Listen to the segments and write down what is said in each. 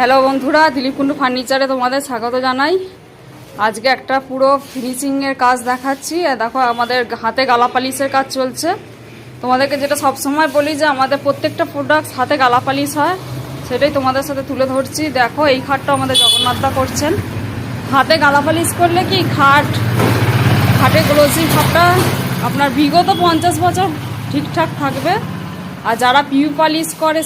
Hello বন্ধুরা, দিলীপ কুন্ডু ফার্নিচারে তোমাদের স্বাগত জানাই। আজকে একটা পুরো ফিনিশিংয়ের কাজ দেখাচ্ছি। দেখো আমাদের হাতে গালা পালিশের কাজ চলছে। তোমাদেরকে যেটা সবসময় বলি যে আমাদের প্রত্যেকটা প্রোডাক্ট হাতে গালা পালিশ হয়, সেটাই তোমাদের সাথে তুলে ধরছি। দেখো এই খাটটা আমাদের জগন্নাথদা করছেন। হাতে গালা পালিশ করলে কি খাটে গ্লোসি খাটটা আপনার বিগত 50 বছর ঠিকঠাক থাকবে। আর যারা পিউ পালিশ করে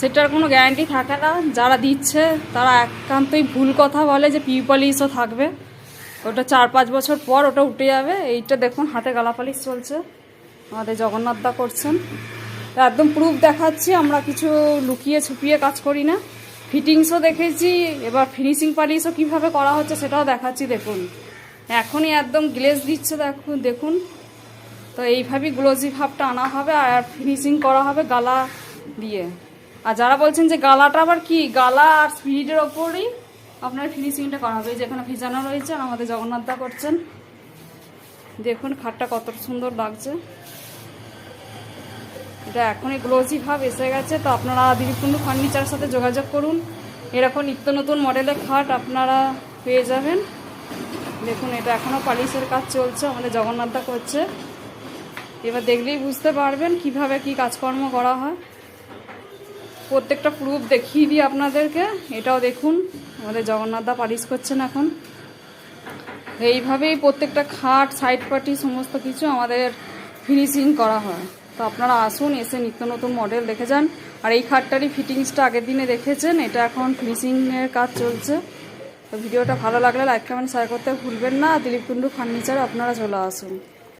সেটার কোনো গ্যারান্টি থাকে না। যারা দিচ্ছে তারা একান্তই ভুল কথা বলে যে পিউ পালিশও থাকবে। ওটা 4-5 বছর পর ওটা উঠে যাবে। এইটা দেখুন হাতে গালা পালিশ চলছে, আমাদের জগন্নাথদা করছেন। একদম প্রুফ দেখাচ্ছি, আমরা কিছু লুকিয়ে ছুপিয়ে কাজ করি না। ফিটিংসও দেখেছি, এবার ফিনিশিং পালিশও কীভাবে করা হচ্ছে সেটাও দেখাচ্ছি। দেখুন এখনই একদম গ্লেজ দিচ্ছে, দেখুন। তো এইভাবেই গ্লোজি ভাবটা আনা হবে আর ফিনিশিং করা হবে গালা দিয়ে। আর যারা বলছেন যে গালাটা আবার কি, গালা আর স্পিরিটের ওপরই আপনার ফিনিশিংটা করা হবে। যেখানে ভিজানো রয়েছে আর আমাদের জগন্নাথদা করছেন। দেখুন খাটটা কত সুন্দর লাগছে। এটা এখনই গ্লোজি ভাব এসে গেছে। তো আপনারা দিলীপ কুন্ডু ফার্নিচারের সাথে যোগাযোগ করুন, এরকম নিত্য নতুন মডেলের খাট আপনারা পেয়ে যাবেন। দেখুন এটা এখনও পালিশের কাজ চলছে, আমাদের জগন্নাথদা করছে। এবার দেখলেই বুঝতে পারবেন কিভাবে কি কাজকর্ম করা হয়। প্রত্যেকটা প্রুফ দেখিয়ে দিই আপনাদেরকে। এটাও দেখুন আমাদের জগন্নাথদা পালিশ করছেন এখন। এইভাবেই প্রত্যেকটা খাট, সাইড পাটি সমস্ত কিছু আমাদের ফিনিশিং করা হয়। তো আপনারা আসুন, এসে নিত্য নতুন মডেল দেখে যান। আর এই খাটটারই ফিটিংসটা আগের দিনে দেখেছেন, এটা এখন ফিনিশিংয়ের কাজ চলছে। তো ভিডিওটা ভালো লাগলে লাইক কমেন্ট শেয়ার করতে ভুলবেন না। দিলীপ কুন্ডু ফার্নিচার আপনারা চলে আসুন।